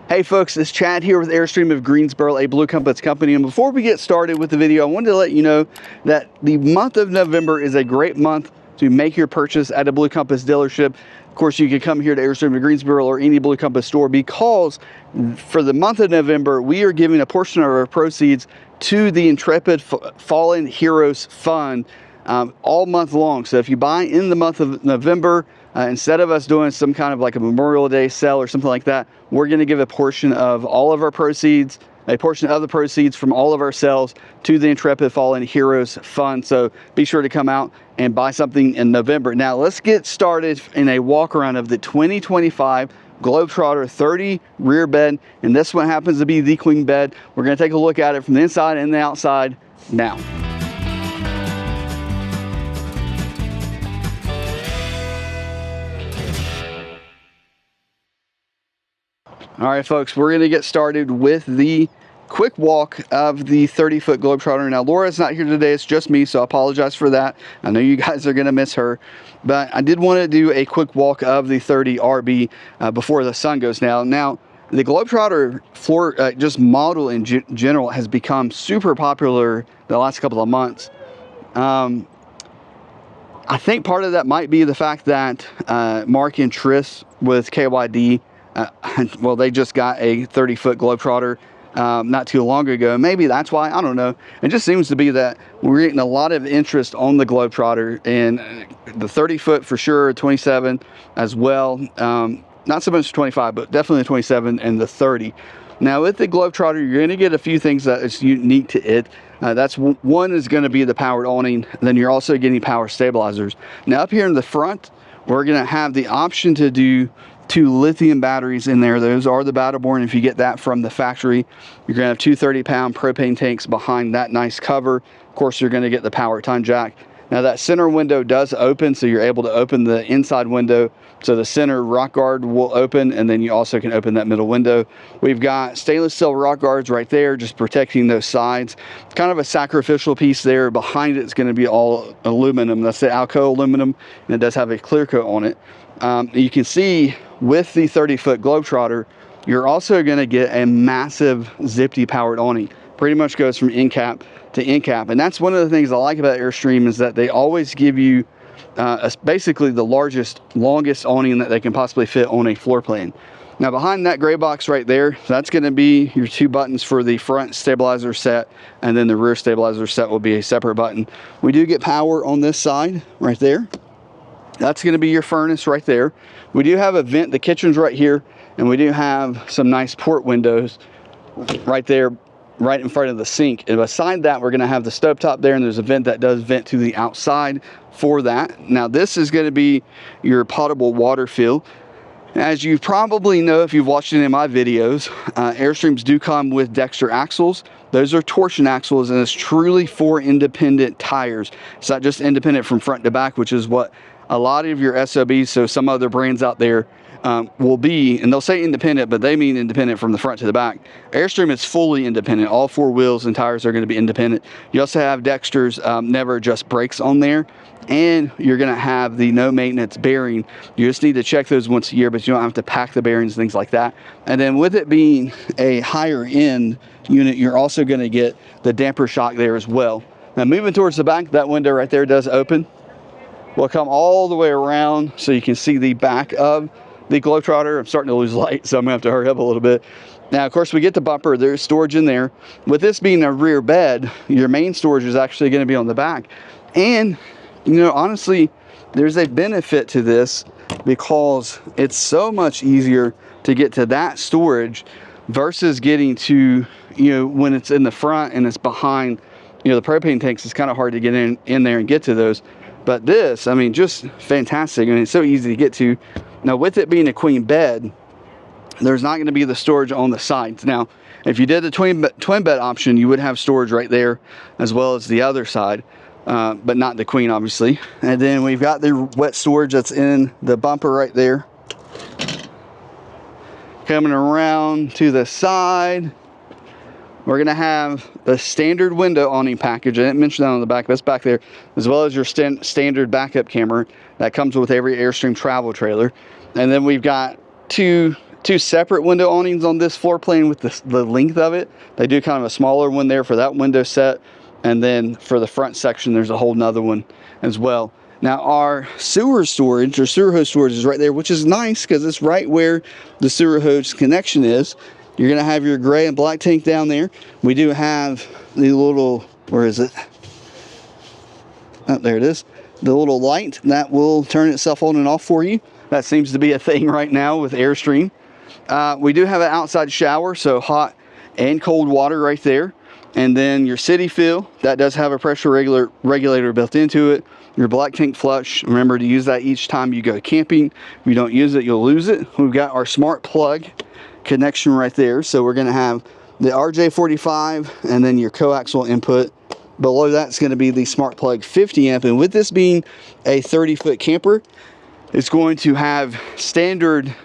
Hey folks, it's Chad here with Airstream of Greensboro, a Blue Compass company. And before we get started with the video, I wanted to let you know that the month of November is a great month to make your purchase at a Blue Compass dealership. Of course, you can come here to Airstream of Greensboro or any Blue Compass store, because for the month of November, we are giving a portion of our proceeds to the Intrepid Fallen Heroes Fund all month long. So if you buy in the month of November, instead of us doing some kind of like a Memorial Day sale or something like that, we're going to give a portion of all of our proceeds, a portion of the proceeds from all of our sales to the Intrepid Fallen Heroes Fund. So be sure to come out and buy something in November. Now let's get started in a walk around of the 2025 Globetrotter 30 rear bed. And this one happens to be the queen bed. We're going to take a look at it from the inside and the outside now. All right, folks, we're going to get started with the quick walk of the 30-foot Globetrotter. Now, Laura's not here today. It's just me, so I apologize for that. I know you guys are going to miss her, but I did want to do a quick walk of the 30 RB before the sun goes down. Now, the Globetrotter floor, just model in general, has become super popular the last couple of months. I think part of that might be the fact that Mark and Triss with KYD, well, they just got a 30-foot Globetrotter not too long ago. Maybe that's why, I don't know. It just seems to be that we're getting a lot of interest on the Globetrotter, and the 30-foot for sure, 27 as well. Not so much 25, but definitely the 27 and the 30. Now with the Globetrotter, you're going to get a few things that is unique to it. That's one is going to be the powered awning. Then you're also getting power stabilizers. Now up here in the front, we're going to have the option to do 2 lithium batteries in there. Those are the battle born. If you get that from the factory, you're going to have 2 30-pound propane tanks behind that nice cover. Of course, you're going to get the power ton jack. Now that center window does open, so you're able to open the inside window, so the center rock guard will open, and then you also can open that middle window. We've got stainless steel rock guards right there, just protecting those sides. Kind of a sacrificial piece there. Behind it's going to be all aluminum. That's the Alcoa aluminum, and it does have a clear coat on it. You can see with the 30-foot Globetrotter, you're also going to get a massive Zipty powered awning. Pretty much goes from end cap to end cap. And that's one of the things I like about Airstream, is that they always give you basically the longest awning that they can possibly fit on a floor plan. Now behind that gray box right there, that's going to be your 2 buttons for the front stabilizer set, and then the rear stabilizer set will be a separate button. We do get power on this side right there. That's going to be your furnace right there. We do have a vent. The kitchen's right here, and we do have some nice port windows right there, right in front of the sink. And beside that, we're going to have the stovetop there, and there's a vent that does vent to the outside for that. Now this is going to be your potable water fill. As you probably know if you've watched any of my videos, Airstreams do come with Dexter axles. Those are torsion axles, and it's truly 4 independent tires. It's not just independent from front to back, which is what a lot of your SOBs, so some other brands out there, will be, and they'll say independent, but they mean independent from the front to the back. Airstream is fully independent. All 4 wheels and tires are going to be independent. You also have Dexter's never adjust brakes on there, and you're going to have the no maintenance bearing. You just need to check those once a year, but you don't have to pack the bearings, things like that. And then with it being a higher end unit, you're also going to get the damper shock there as well. Now moving towards the back, that window right there does open. We'll come all the way around so you can see the back of the Globetrotter. I'm starting to lose light, so I'm going to have to hurry up a little bit. Now, of course, we get the bumper. There's storage in there. With this being a rear bed, your main storage is actually going to be on the back. And, you know, honestly, there's a benefit to this, because it's so much easier to get to that storage versus getting to, you know, when it's in the front and it's behind, you know, the propane tanks. It's kind of hard to get in there and get to those. But this, I mean, just fantastic. I mean, it's so easy to get to. Now, with it being a queen bed, there's not going to be the storage on the sides. Now, if you did the twin bed option, you would have storage right there as well as the other side, but not the queen, obviously. And then we've got the wet storage that's in the bumper right there. Coming around to the side, we're going to have the standard window awning package. I didn't mention that on the back, but it's back there, as well as your standard backup camera that comes with every Airstream travel trailer. And then we've got two two separate window awnings on this floor plan with the length of it. They do kind of a smaller one there for that window set, and then for the front section there's a whole nother one as well. Now our sewer storage, or sewer hose storage, is right there, which is nice because it's right where the sewer hose connection is. You're going to have your gray and black tank down there. We do have the little, where is it? Oh, there it is. The little light that will turn itself on and off for you. That seems to be a thing right now with Airstream. We do have an outside shower, so hot and cold water right there. And then your city fill, that does have a pressure regulator built into it. Your black tank flush, remember to use that each time you go camping. If you don't use it, you'll lose it. We've got our smart plug connection right there. So we're going to have the RJ45 and then your coaxial input. Below that's going to be the smart plug 50 amp. And with this being a 30-foot camper, it's going to have standard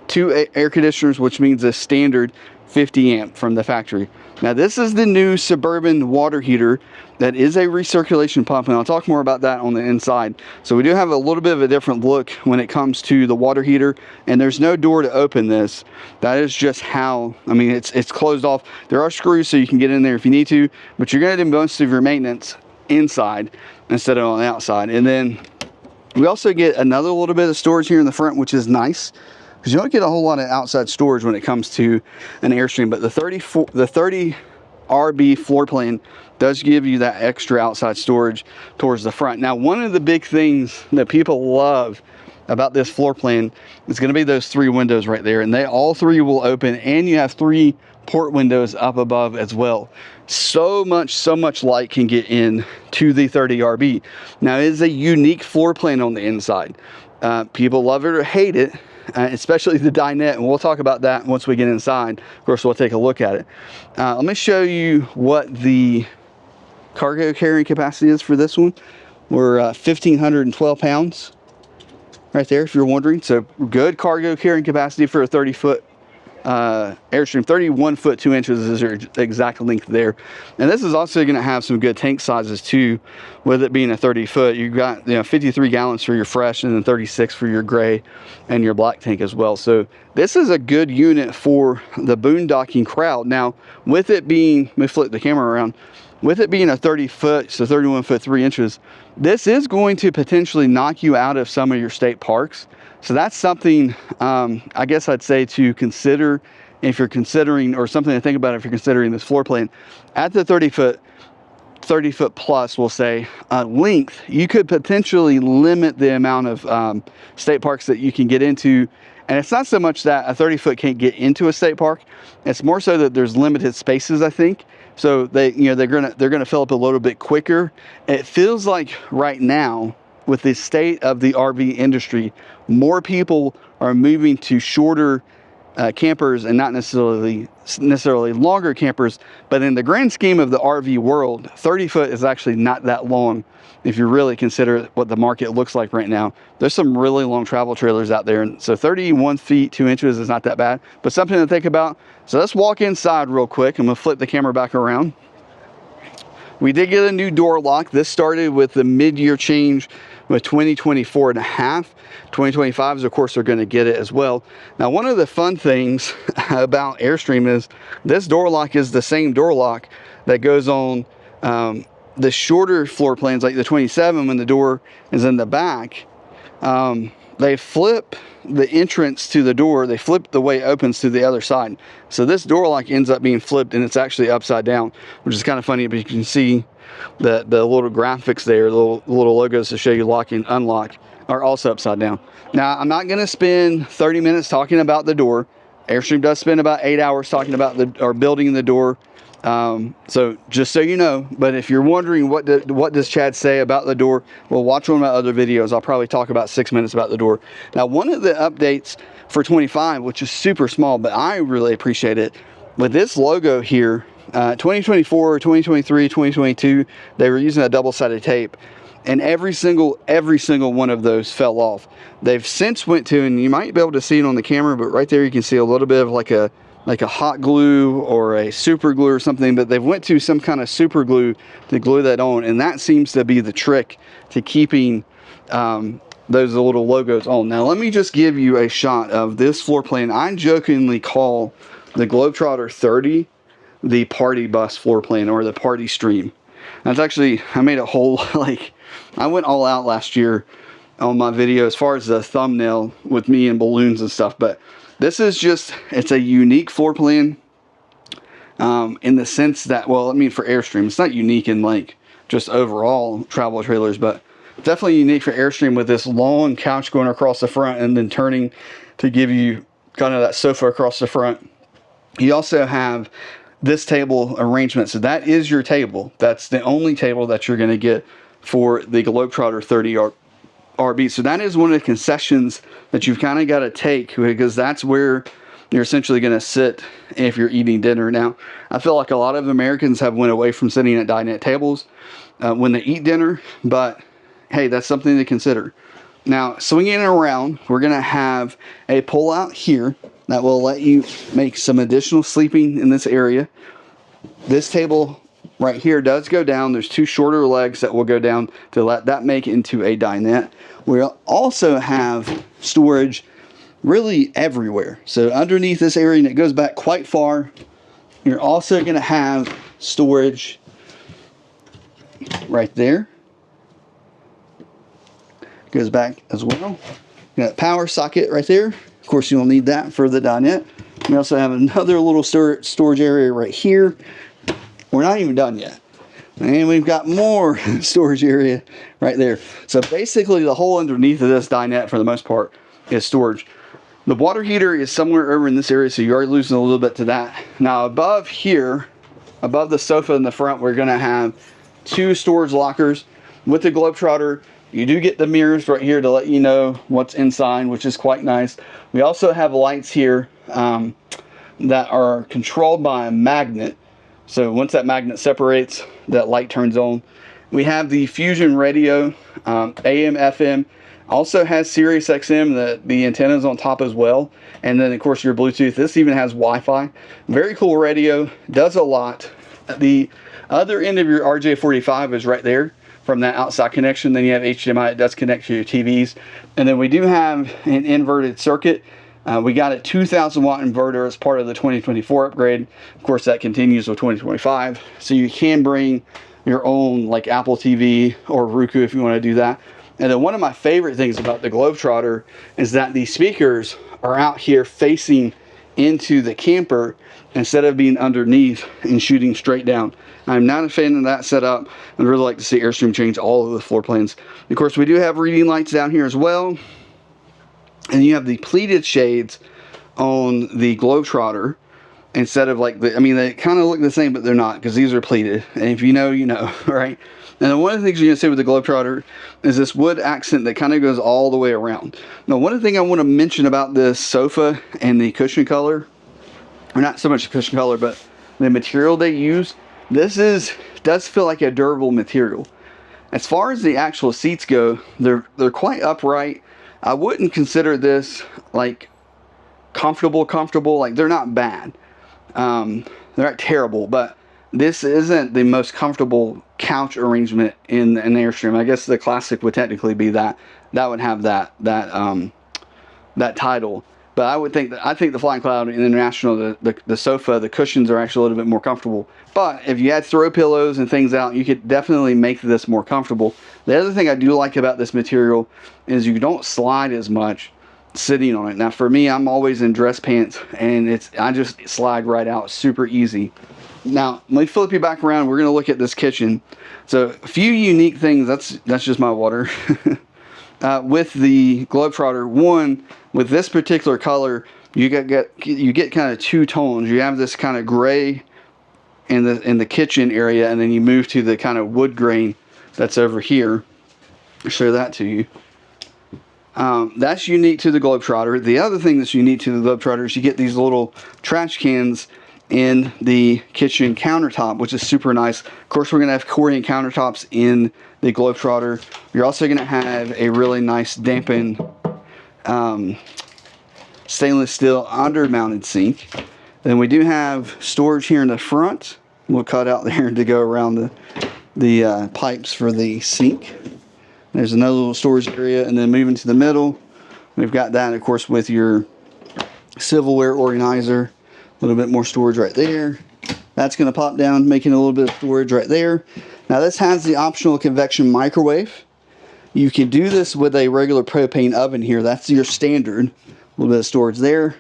2 air conditioners, which means a standard 50 amp from the factory. Now this is the new Suburban water heater that is a recirculation pump, and I'll talk more about that on the inside. So we do have a little bit of a different look when it comes to the water heater, and there's no door to open this. That is just how, I mean, it's closed off. There are screws so you can get in there if you need to, but you're going to do most of your maintenance inside instead of on the outside. And then we also get another little bit of storage here in the front, which is nice, because you don't get a whole lot of outside storage when it comes to an Airstream. But the 30 RB floor plan does give you that extra outside storage towards the front. Now, one of the big things that people love about this floor plan is going to be those 3 windows right there, and all 3 will open, and you have 3 port windows up above as well. So much light can get in to the 30 RB. Now, it is a unique floor plan on the inside. People love it or hate it, especially the dinette, and we'll talk about that once we get inside. Of course, we'll take a look at it. Let me show you what the cargo carrying capacity is for this one. We're 1,512 pounds right there, if you're wondering. So good cargo carrying capacity for a 30-foot Airstream. 31 foot 2 inches is your exact length there. And this is also going to have some good tank sizes too, with it being a 30 foot. You've got 53 gallons for your fresh, and then 36 for your gray and your black tank as well. So this is a good unit for the boondocking crowd. Now, with it being, let me flip the camera around, with it being a 30 foot, so 31 foot 3 inches, this is going to potentially knock you out of some of your state parks. So that's something, I guess I'd say to consider if you're considering, or something to think about if you're considering this floor plan. At the 30 foot plus, we'll say, length, you could potentially limit the amount of state parks that you can get into. And it's not so much that a 30 foot can't get into a state park. It's more so that there's limited spaces, I think. So they're gonna fill up a little bit quicker. It feels like right now, with the state of the RV industry, more people are moving to shorter campers and not necessarily longer campers. But in the grand scheme of the RV world, 30 foot is actually not that long if you really consider what the market looks like right now. There's some really long travel trailers out there, and so 31 feet 2 inches is not that bad, but something to think about. So let's walk inside real quick. I'm gonna flip the camera back around. We did get a new door lock. This started with the mid-year change with 2024 and a half. 2025s, of course, are going to get it as well. Now, one of the fun things about Airstream is this door lock is the same door lock that goes on the shorter floor plans, like the 27, when the door is in the back. They flip the entrance to the door, they flip the way it opens to the other side. So this door lock ends up being flipped, and it's actually upside down, which is kind of funny, but you can see the little graphics there, the little logos to show you lock and unlock are also upside down. Now, I'm not going to spend 30 minutes talking about the door. Airstream does spend about 8 hours talking about building the door. So just so you know, but if you're wondering what does Chad say about the door, well, watch one of my other videos. I'll probably talk about 6 minutes about the door. Now, one of the updates for 25, which is super small, but I really appreciate it, with this logo here, 2024, 2023, 2022, they were using a double-sided tape, and every single one of those fell off. They've since went to, and you might be able to see it on the camera, but right there you can see a little bit of like a hot glue or a super glue or something, but they've went to some kind of super glue to glue that on, and that seems to be the trick to keeping those little logos on. Now let me just give you a shot of this floor plan. I jokingly call the Globetrotter 30 the party bus floor plan, or the party stream. That's actually, I made a whole, like, I went all out last year on my video as far as the thumbnail with me and balloons and stuff, but this is just, it's a unique floor plan in the sense that, well, I mean, for Airstream, it's not unique in like just overall travel trailers, but definitely unique for Airstream, with this long couch going across the front and then turning to give you kind of that sofa across the front. You also have this table arrangement, so that is your table. That's the only table that you're going to get for the Globetrotter 30 RB. So that is one of the concessions that you've kind of got to take, because that's where you're essentially going to sit if you're eating dinner. Now, I feel like a lot of Americans have went away from sitting at dinette tables when they eat dinner, but hey, that's something to consider. Now, swinging it around, we're going to have a pull out here that will let you make some additional sleeping in this area. This table right here does go down. There's two shorter legs that will go down to let that make into a dinette. We'll also have storage really everywhere. So underneath this area, and it goes back quite far, you're also going to have storage right there. Goes back as well. You got a power socket right there. Of course, you'll need that for the dinette. We also have another little storage area right here. We're not even done yet. And we've got more storage area right there. So basically, the whole underneath of this dinette, for the most part, is storage. The water heater is somewhere over in this area, so you are losing a little bit to that. Now, above here, above the sofa in the front, we're going to have two storage lockers. With the Globetrotter, you do get the mirrors right here to let you know what's inside, which is quite nice. We also have lights here that are controlled by a magnet. So once that magnet separates, that light turns on. We have the Fusion radio, AM, FM. Also has Sirius XM, the antennas on top as well. And then, of course, your Bluetooth. This even has Wi-Fi. Very cool radio. Does a lot. The other end of your RJ45 is right there from that outside connection. Then you have HDMI. It does connect to your TVs. And then we do have an inverted circuit. We got a 2,000 watt inverter as part of the 2024 upgrade. Of course, that continues with 2025. So you can bring your own, like, Apple TV or Roku if you want to do that. And then one of my favorite things about the Globetrotter is that the speakers are out here facing into the camper instead of being underneath and shooting straight down. I'm not a fan of that setup. I'd really like to see Airstream change all of the floor plans. Of course, we do have reading lights down here as well. And you have the pleated shades on the Globetrotter instead of like the, I mean, they kind of look the same, but they're not, because these are pleated. And if you know, you know, right? And then one of the things you're going to see with the Globetrotter is this wood accent that kind of goes all the way around. Now, one thing I want to mention about this sofa and the cushion color, or not so much the cushion color, but the material they use, does feel like a durable material. As far as the actual seats go, they're quite upright. I wouldn't consider this like comfortable. Like, they're not bad. They're not terrible, but this isn't the most comfortable couch arrangement in an Airstream. I guess the Classic would technically be that. That would have that title. But I think the Flying Cloud and International, the sofa, the cushions are actually a little bit more comfortable. But if you had throw pillows and things out, you could definitely make this more comfortable. The other thing I do like about this material is you don't slide as much sitting on it. Now, for me, I'm always in dress pants, and I just slide right out super easy. Now, let me flip you back around. We're going to look at this kitchen. So, a few unique things. That's just my water. With the Globetrotter, one, with this particular color, you get kind of two tones. You have this kind of gray in the kitchen area, and then you move to the kind of wood grain that's over here. I'll show that to you. That's unique to the Globetrotter. The other thing that's unique to the Globetrotter is you get these little trash cans in the kitchen countertop, which is super nice. Of course, we're going to have Corian countertops in the Globetrotter. You're also going to have a really nice dampened stainless steel under-mounted sink. Then we do have storage here in the front. We'll cut out there to go around the pipes for the sink. There's another little storage area, and then moving to the middle, we've got that, of course, with your silverware organizer. A little bit more storage right there. That's going to pop down, making a little bit of storage right there. Now this has the optional convection microwave. You can do this with a regular propane oven here. That's your standard. A little bit of storage there.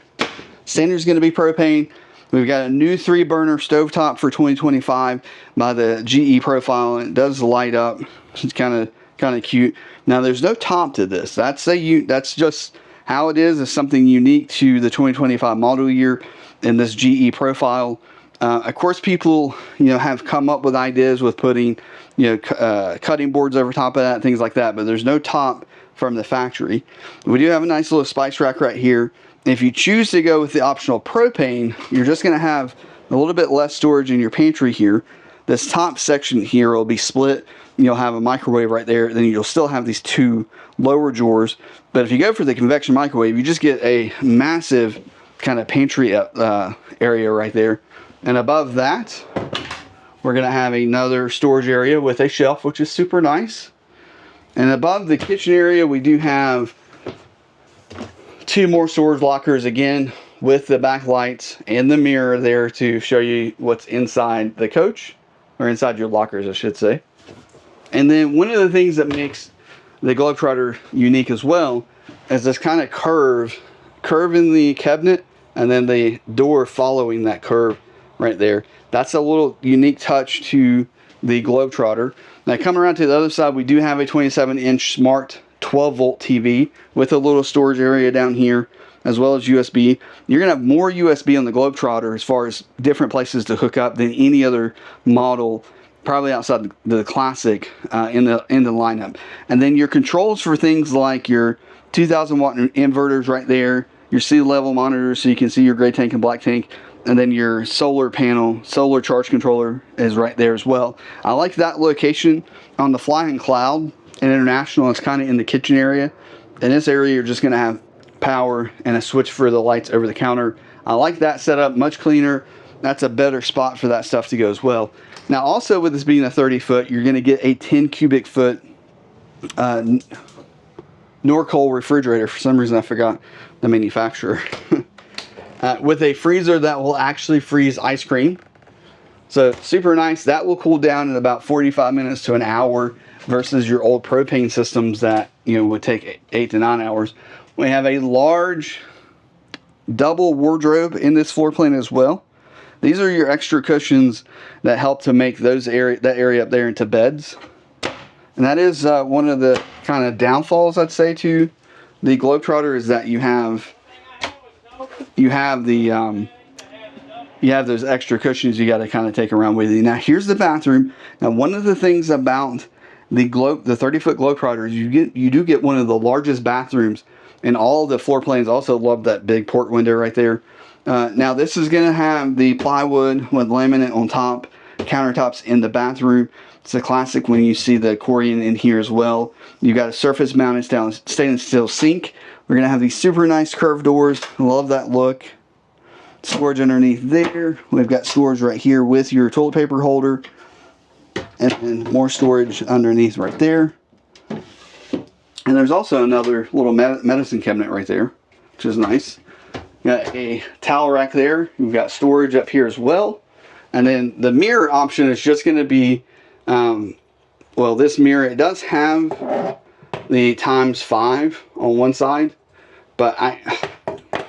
Standard is going to be propane. We've got a new 3-burner stovetop for 2025 by the GE Profile, and it does light up. It's kind of cute. Now there's no top to this. That's just how it is. It's something unique to the 2025 model year in this GE Profile. Of course, people have come up with ideas with putting cutting boards over top of that, things like that, but there's no top from the factory. We do have a nice little spice rack right here. If you choose to go with the optional propane, you're just going to have a little bit less storage in your pantry here. This top section here will be split. You'll have a microwave right there, then you'll still have these 2 lower drawers. But if you go for the convection microwave, you just get a massive kind of pantry area right there. And above that, we're going to have another storage area with a shelf, which is super nice. And above the kitchen area, we do have 2 more storage lockers, again with the backlights and the mirror there to show you what's inside the coach, or inside your lockers, I should say. And then one of the things that makes the Globetrotter unique as well is this kind of curve in the cabinet, and then the door following that curve right there. That's a little unique touch to the Globetrotter. Now coming around to the other side, we do have a 27-inch smart 12-volt TV with a little storage area down here, as well as USB. You're going to have more USB on the Globetrotter as far as different places to hook up than any other model, probably outside the Classic in the lineup. And then your controls for things like your 2,000 watt inverters right there, your sea level monitors so you can see your gray tank and black tank, and then your solar panel, solar charge controller is right there as well. I like that location. On the Flying Cloud and International, it's kind of in the kitchen area. In this area, you're just going to have power and a switch for the lights over the counter. I like that setup, much cleaner. That's a better spot for that stuff to go as well. Now also, with this being a 30-foot, you're going to get a 10 cubic foot Norcold refrigerator. For some reason I forgot the manufacturer. With a freezer that will actually freeze ice cream. So super nice. That will cool down in about 45 minutes to an hour versus your old propane systems that would take 8 to 9 hours. We have a large double wardrobe in this floor plan as well. These are your extra cushions that help to make that area up there into beds. And that is one of the kind of downfalls, I'd say, to the Globetrotter, is that you have those extra cushions you got to kind of take around with you. Now here's the bathroom. Now one of the things about the 30-foot Globetrotter is you do get one of the largest bathrooms in all the floor plans. Also love that big port window right there. Now this is going to have the plywood with laminate on top, countertops in the bathroom. It's a classic when you see the Corian in here as well. You got a surface mounted stainless steel sink. We're going to have these super nice curved doors. Love that look. Storage underneath there. We've got storage right here with your toilet paper holder. And then more storage underneath right there. And there's also another little medicine cabinet right there, which is nice. Got a towel rack there. We've got storage up here as well. And then the mirror option is just going to be, well, this mirror, it does have the ×5 on one side. But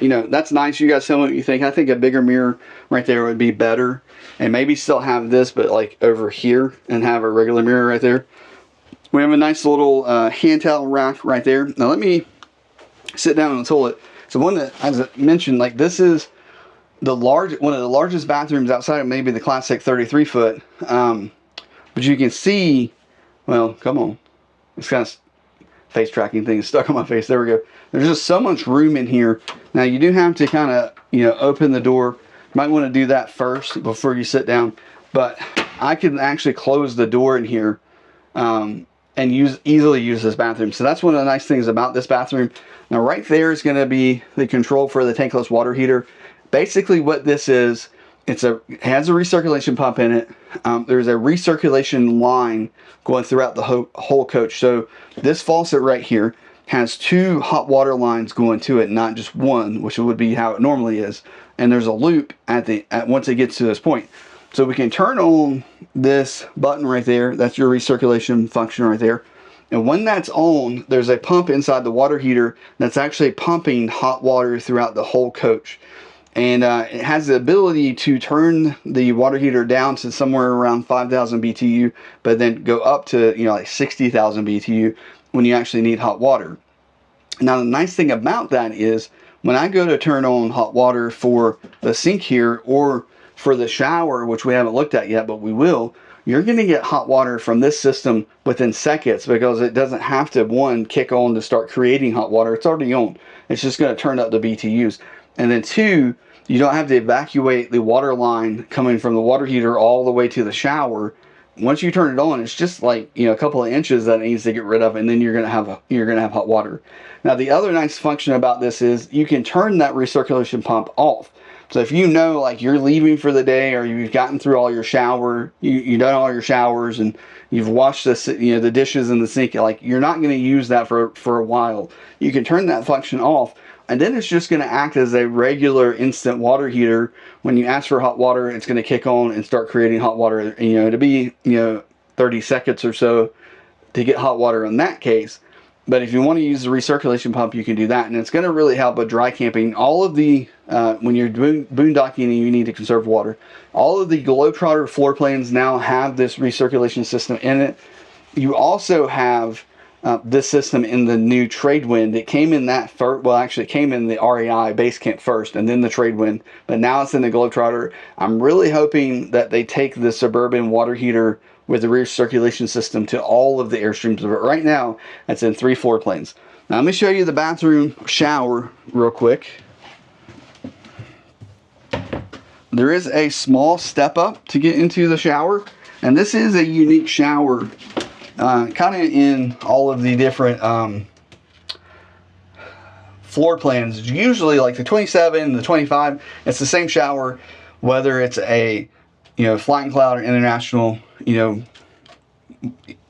that's nice. You guys tell me what you think. I think a bigger mirror right there would be better. And maybe still have this, but like over here, and have a regular mirror right there. We have a nice little hand towel rack right there. Now let me sit down on the toilet. So one that, as I mentioned, like this is one of the largest bathrooms outside of maybe the Classic 33-foot. But you can see, well, come on. It's kind of face tracking thing is stuck on my face. There we go. There's just so much room in here. Now you do have to kind of, open the door. You might want to do that first before you sit down. But I can actually close the door in here and easily use this bathroom. So that's one of the nice things about this bathroom. Now right there is going to be the control for the tankless water heater. Basically what this is it has a recirculation pump in it. There's a recirculation line going throughout the whole coach. So this faucet right here has 2 hot water lines going to it, not just one, which would be how it normally is. And there's a loop once it gets to this point. So we can turn on this button right there. That's your recirculation function right there. And when that's on, there's a pump inside the water heater that's actually pumping hot water throughout the whole coach. And it has the ability to turn the water heater down to somewhere around 5,000 BTU, but then go up to, you know, like 60,000 BTU when you actually need hot water. Now, the nice thing about that is when I go to turn on hot water for the sink here or for the shower, which we haven't looked at yet, but we will, you're going to get hot water from this system within seconds, because it doesn't have to, one, kick on to start creating hot water. It's already on. It's just going to turn up the BTUs. And then 2, you don't have to evacuate the water line coming from the water heater all the way to the shower. Once you turn it on, it's just like, you know, a couple of inches that it needs to get rid of, and then you're going to have hot water. Now, the other nice function about this is you can turn that recirculation pump off. So if you know, like, you're leaving for the day, or you've gotten through all your you've done all your showers, and you've washed the dishes in the sink, like, you're not going to use that for a while. You can turn that function off, and then it's just going to act as a regular instant water heater. When you ask for hot water, it's going to kick on and start creating hot water. You know, to be 30 seconds or so to get hot water in that case. But if you want to use the recirculation pump, you can do that, and it's going to really help with dry camping. All of the when you're doing boondocking and you need to conserve water, all of the Globetrotter floor plans now have this recirculation system in it. You also have this system in the new Tradewind. It came in that first, well, actually it came in the REI base camp first, and then the Tradewind, but now it's in the Globetrotter. I'm really hoping that they take the Suburban water heater with the recirculation system to all of the Airstreams, but right now it's in 3 floor plans. Now let me show you the bathroom shower real quick. There is a small step up to get into the shower, and this is a unique shower, kind of in all of the different floor plans. Usually, like the 27, the 25, it's the same shower, whether it's a Flying Cloud or International,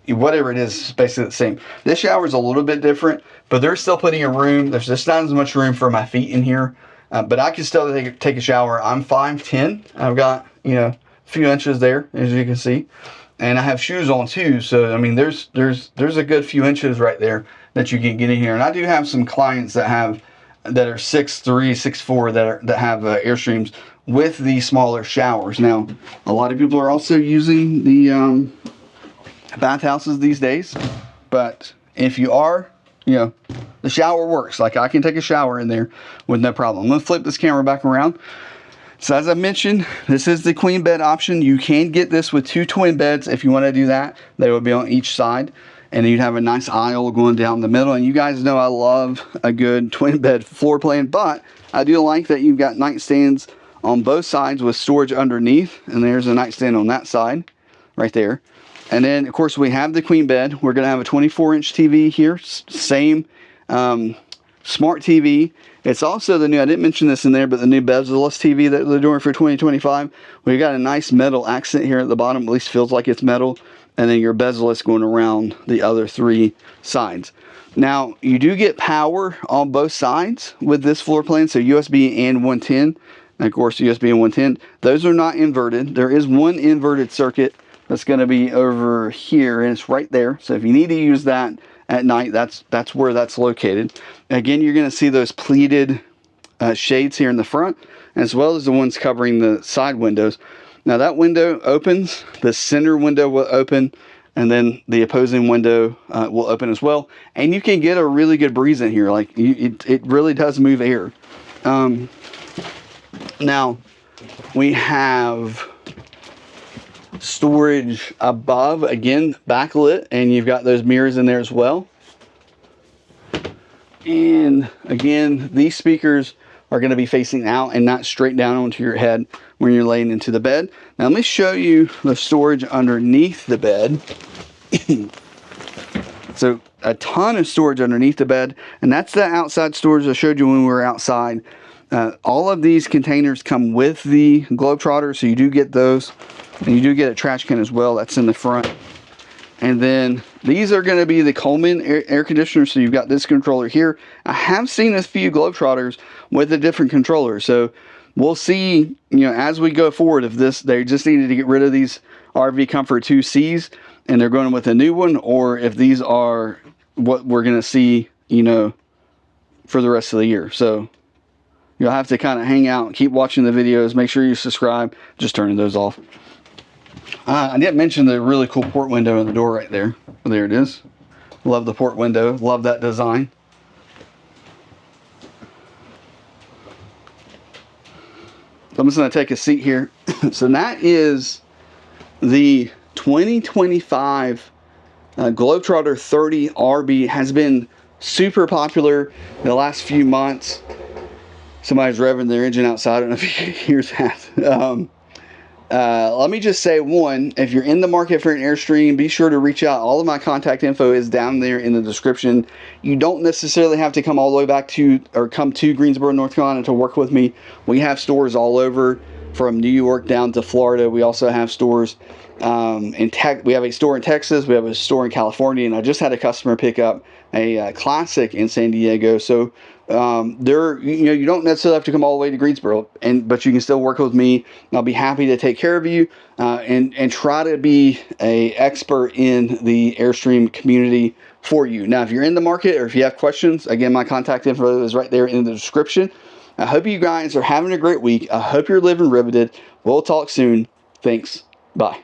whatever it is, it's basically the same. This shower is a little bit different, but there's still plenty of room. There's just not as much room for my feet in here. But I can still take a shower. I'm 5'10". I've got, a few inches there, as you can see. And I have shoes on too. So, I mean, there's a good few inches right there that you can get in here. And I do have some clients that are 6'3", 6'4", that have Airstreams with the smaller showers. Now, a lot of people are also using the bathhouses these days. But if you are, the shower works. Like, I can take a shower in there with no problem. I'm going to flip this camera back around. So as I mentioned, this is the queen bed option. You can get this with 2 twin beds if you want to do that. They will be on each side. And then you'd have a nice aisle going down the middle. And you guys know I love a good twin bed floor plan. But I do like that you've got nightstands on both sides with storage underneath. And there's a nightstand on that side right there. And then, of course, we have the queen bed. We're going to have a 24-inch TV here. Same smart TV. It's also the new, I didn't mention this in there, but the new bezel-less TV that they're doing for 2025. We've got a nice metal accent here at the bottom. At least feels like it's metal. And then your bezel-less going around the other 3 sides. Now, you do get power on both sides with this floor plan. So USB and 110. And, of course, USB and 110. Those are not inverted. There is one inverted circuit that's going to be over here, and it's right there. So if you need to use that at night, that's where that's located. Again, you're going to see those pleated shades here in the front, as well as the ones covering the side windows. Now that window opens, the center window will open, and then the opposing window will open as well. And you can get a really good breeze in here. Like, it really does move air. Now we have storage above, again backlit, and you've got those mirrors in there as well. And again, these speakers are going to be facing out and not straight down onto your head when you're laying into the bed. Now let me show you the storage underneath the bed. So a ton of storage underneath the bed, and that's the outside storage I showed you when we were outside. All of these containers come with the Globetrotter, so you do get those. And you do get a trash can as well. That's in the front. And then these are going to be the Coleman air conditioners. So you've got this controller here. I have seen a few Globetrotters with a different controller. So we'll see, as we go forward, if they just needed to get rid of these RV Comfort 2Cs and they're going with a new one, or if these are what we're going to see, for the rest of the year. So you'll have to kind of hang out and keep watching the videos. Make sure you subscribe. Just turning those off. I didn't mention the really cool port window in the door right there. There it is. Love the port window. Love that design. So I'm just going to take a seat here. So that is the 2025 Globetrotter 30 RB. Has been super popular in the last few months. Somebody's revving their engine outside. I don't know if you can hear that. Let me just say, one, if you're in the market for an Airstream, be sure to reach out. All of my contact info is down there in the description. You don't necessarily have to come all the way back to, or come to Greensboro, North Carolina to work with me. We have stores all over, from New York down to Florida. We also have stores we have a store in Texas. We have a store in California, and I just had a customer pick up a Classic in San Diego. So you don't necessarily have to come all the way to Greensboro, but you can still work with me. I'll be happy to take care of you and try to be an expert in the Airstream community for you. Now, if you're in the market or if you have questions, again, my contact info is right there in the description. I hope you guys are having a great week. I hope you're living riveted. We'll talk soon. Thanks. Bye.